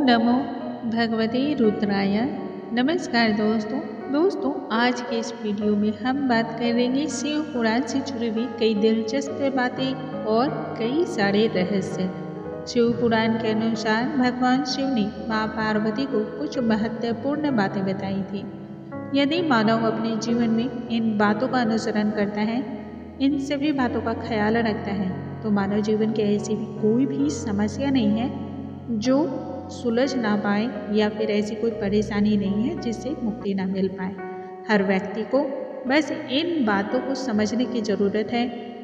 नमो भगवते रुद्राय। नमस्कार दोस्तों, आज के इस वीडियो में हम बात करेंगे शिव पुराण से जुड़ी हुई कई दिलचस्प बातें और कई सारे रहस्य। शिव पुराण के अनुसार भगवान शिव ने माँ पार्वती को कुछ महत्वपूर्ण बातें बताई थी। यदि मानव अपने जीवन में इन बातों का अनुसरण करता है, इन सभी बातों का ख्याल रखता है, तो मानव जीवन की ऐसी भी कोई भी समस्या नहीं है जो सुलझ ना पाए या फिर ऐसी कोई परेशानी नहीं है जिससे मुक्ति ना मिल पाए। हर व्यक्ति को बस इन बातों को समझने की ज़रूरत है,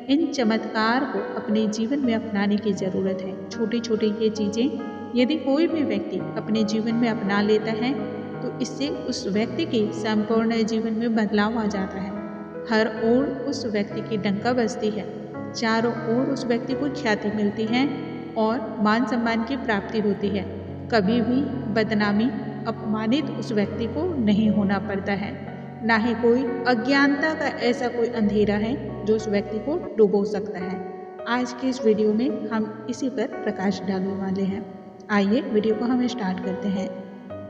इन चमत्कार को अपने जीवन में अपनाने की ज़रूरत है। छोटी छोटी ये चीज़ें यदि कोई भी व्यक्ति अपने जीवन में अपना लेता है तो इससे उस व्यक्ति के संपूर्ण जीवन में बदलाव आ जाता है। हर ओर उस व्यक्ति की डंका बजती है, चारों ओर उस व्यक्ति को ख्याति मिलती है और मान सम्मान की प्राप्ति होती है। कभी भी बदनामी, अपमानित उस व्यक्ति को नहीं होना पड़ता है। ना ही कोई अज्ञानता का ऐसा कोई अंधेरा है जो उस व्यक्ति को डुबो सकता है। आज के इस वीडियो में हम इसी पर प्रकाश डालने वाले हैं। आइए वीडियो को हम स्टार्ट करते हैं।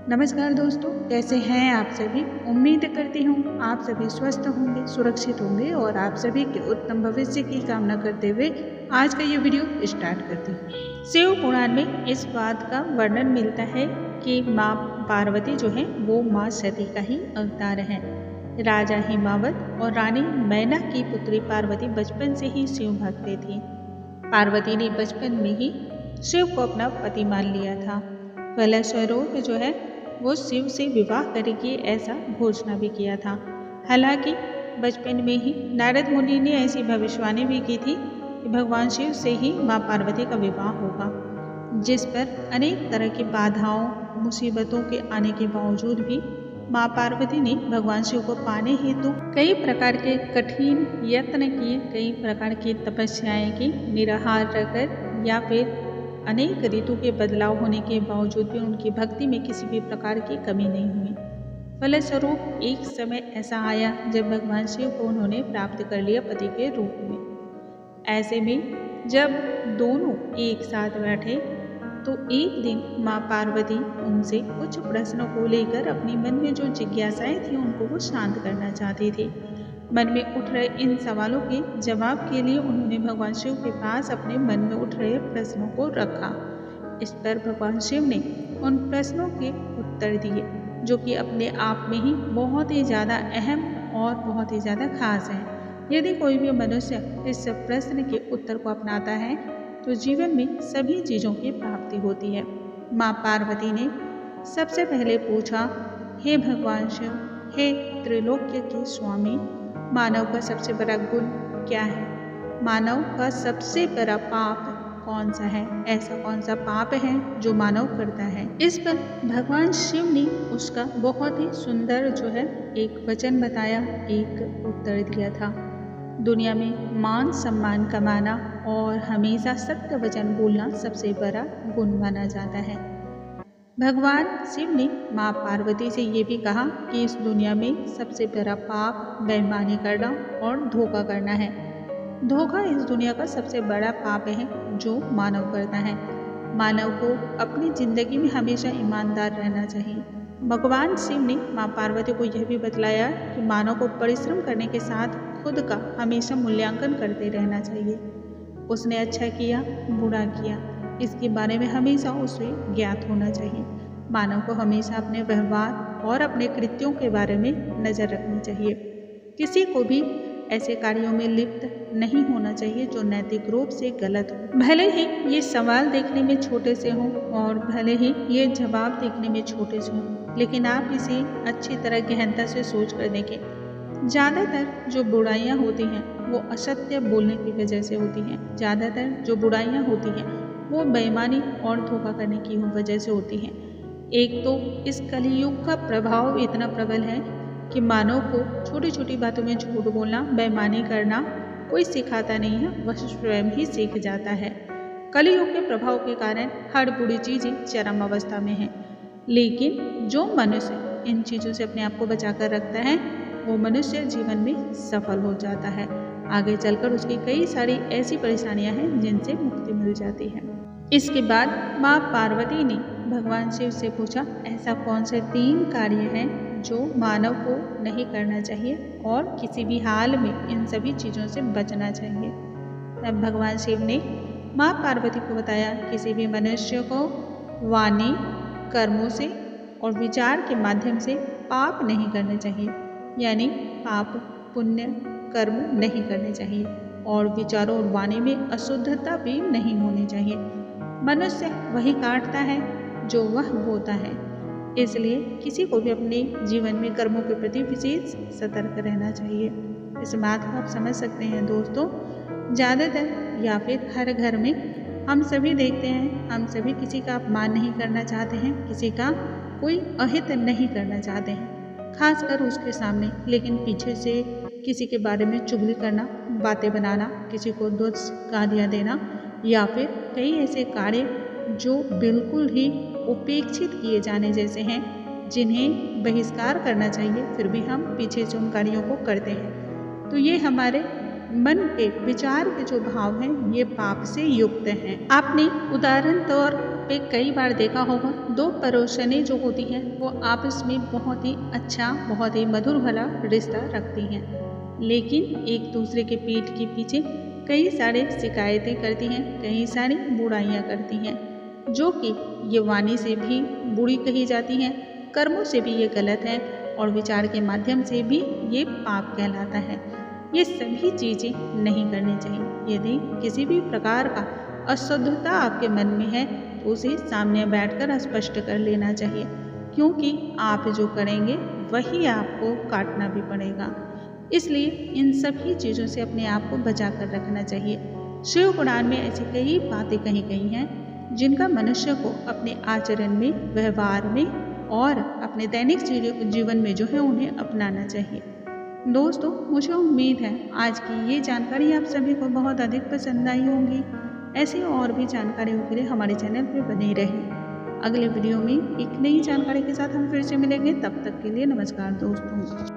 नमस्कार दोस्तों, कैसे हैं आप सभी? उम्मीद करती हूँ आप सभी स्वस्थ होंगे, सुरक्षित होंगे और आप सभी के उत्तम भविष्य की कामना करते हुए आज का ये वीडियो स्टार्ट करती हूँ। शिव पुराण में इस बात का वर्णन मिलता है कि माँ पार्वती जो है वो माँ सती का ही अवतार है। राजा हिमावत और रानी मैना की पुत्री पार्वती बचपन से ही शिव भक्त थी। पार्वती ने बचपन में ही शिव को अपना पति मान लिया था। फलस्वरूप जो है वो शिव से विवाह करेगी ऐसा घोषणा भी किया था। हालांकि बचपन में ही नारद मुनि ने ऐसी भविष्यवाणी भी की थी कि भगवान शिव से ही माँ पार्वती का विवाह होगा, जिस पर अनेक तरह की बाधाओं, मुसीबतों के आने के बावजूद भी माँ पार्वती ने भगवान शिव को पाने हेतु कई प्रकार के कठिन यत्न किए, कई प्रकार की तपस्याएं की, निराहार रहकर या फिर अनेक ऋतु के बदलाव होने के बावजूद भी उनकी भक्ति में किसी भी प्रकार की कमी नहीं हुई। फलस्वरूप एक समय ऐसा आया जब भगवान शिव को उन्होंने प्राप्त कर लिया पति के रूप में। ऐसे में जब दोनों एक साथ बैठे तो एक दिन माँ पार्वती उनसे कुछ प्रश्नों को लेकर अपनी मन में जो जिज्ञासाएं थी उनको वो शांत करना चाहती थी। मन में उठ रहे इन सवालों के जवाब के लिए उन्होंने भगवान शिव के पास अपने मन में उठ रहे प्रश्नों को रखा। इस पर भगवान शिव ने उन प्रश्नों के उत्तर दिए जो कि अपने आप में ही बहुत ही ज़्यादा अहम और बहुत ही ज़्यादा खास हैं। यदि कोई भी मनुष्य इस प्रश्न के उत्तर को अपनाता है तो जीवन में सभी चीज़ों की प्राप्ति होती है। माँ पार्वती ने सबसे पहले पूछा, हे भगवान शिव, हे त्रिलोक्य के स्वामी, मानव का सबसे बड़ा गुण क्या है? मानव का सबसे बड़ा पाप कौन सा है? ऐसा कौन सा पाप है जो मानव करता है? इस पर भगवान शिव ने उसका बहुत ही सुंदर जो है एक वचन बताया, एक उत्तर दिया था। दुनिया में मान सम्मान कमाना और हमेशा सत्य वचन बोलना सबसे बड़ा गुण माना जाता है। भगवान शिव ने माँ पार्वती से ये भी कहा कि इस दुनिया में सबसे बड़ा पाप बेईमानी करना और धोखा करना है। धोखा इस दुनिया का सबसे बड़ा पाप है जो मानव करता है। मानव को अपनी जिंदगी में हमेशा ईमानदार रहना चाहिए। भगवान शिव ने माँ पार्वती को यह भी बतलाया कि मानव को परिश्रम करने के साथ खुद का हमेशा मूल्यांकन करते रहना चाहिए। उसने अच्छा किया, बुरा किया, इसके बारे में हमेशा उसे ज्ञात होना चाहिए। मानव को हमेशा अपने व्यवहार और अपने कृत्यों के बारे में नज़र रखनी चाहिए। किसी को भी ऐसे कार्यों में लिप्त नहीं होना चाहिए जो नैतिक रूप से गलत हो। भले ही ये सवाल देखने में छोटे से हों और भले ही ये जवाब देखने में छोटे से हों, लेकिन आप इसे अच्छी तरह गहनता से सोच कर देखें। ज़्यादातर जो बुराइयाँ होती हैं वो असत्य बोलने की वजह से होती हैं। ज़्यादातर जो बुराइयाँ होती हैं वो बेईमानी और धोखा करने की वजह से होती हैं। एक तो इस कलियुग का प्रभाव इतना प्रबल है कि मानव को छोटी छोटी बातों में झूठ बोलना, बेईमानी करना कोई सिखाता नहीं है, वह स्वयं ही सीख जाता है। कलियुग के प्रभाव के कारण हर बुरी चीज़ें चरम अवस्था में हैं, लेकिन जो मनुष्य इन चीज़ों से अपने आप को बचा कर रखता है वो मनुष्य जीवन में सफल हो जाता है। आगे चलकर उसकी कई सारी ऐसी परेशानियां हैं जिनसे मुक्ति मिल जाती है। इसके बाद माँ पार्वती ने भगवान शिव से पूछा, ऐसा कौन से 3 कार्य हैं जो मानव को नहीं करना चाहिए और किसी भी हाल में इन सभी चीज़ों से बचना चाहिए। तब भगवान शिव ने माँ पार्वती को बताया, किसी भी मनुष्य को वाणी, कर्मों से और विचार के माध्यम से पाप नहीं करने चाहिए, यानी पाप पुण्य कर्म नहीं करने चाहिए और विचारों और वाणी में अशुद्धता भी नहीं होनी चाहिए। मनुष्य वही काटता है जो वह बोता है, इसलिए किसी को भी अपने जीवन में कर्मों के प्रति विशेष सतर्क रहना चाहिए। इस बात को आप समझ सकते हैं दोस्तों। ज़्यादातर या फिर हर घर में हम सभी देखते हैं, हम सभी किसी का अपमान नहीं करना चाहते हैं, किसी का कोई अहित नहीं करना चाहते हैं, खासकर उसके सामने, लेकिन पीछे से किसी के बारे में चुगली करना, बातें बनाना, किसी को दोष गालियाँ देना या फिर कई ऐसे कार्य जो बिल्कुल ही उपेक्षित किए जाने जैसे हैं, जिन्हें बहिष्कार करना चाहिए, फिर भी हम पीछे से उन कार्यों को करते हैं। तो ये हमारे मन के विचार के जो भाव हैं, ये पाप से युक्त हैं। आपने उदाहरण तौर पे कई बार देखा होगा, 2 पड़ोसनें जो होती हैं वो आपस में बहुत ही अच्छा, बहुत ही मधुर भला रिश्ता रखती हैं, लेकिन एक दूसरे के पीठ के पीछे कई सारे शिकायतें करती हैं, कई सारी बुराइयां करती हैं, जो कि ये वाणी से भी बुरी कही जाती हैं, कर्मों से भी ये गलत है और विचार के माध्यम से भी ये पाप कहलाता है। ये सभी चीज़ें नहीं करनी चाहिए। यदि किसी भी प्रकार का अशुद्धता आपके मन में है तो उसे सामने बैठकर स्पष्ट कर लेना चाहिए, क्योंकि आप जो करेंगे वही आपको काटना भी पड़ेगा। इसलिए इन सभी चीज़ों से अपने आप को बचा कर रखना चाहिए। शिव पुराण में ऐसी कई बातें कही गई हैं जिनका मनुष्य को अपने आचरण में, व्यवहार में और अपने दैनिक जीवन में जो है उन्हें अपनाना चाहिए। दोस्तों, मुझे उम्मीद है आज की ये जानकारी आप सभी को बहुत अधिक पसंद आई होगी। ऐसी और भी जानकारियों के लिए हमारे चैनल पर बने रहें। अगले वीडियो में एक नई जानकारी के साथ हम फिर से मिलेंगे। तब तक के लिए नमस्कार दोस्तों।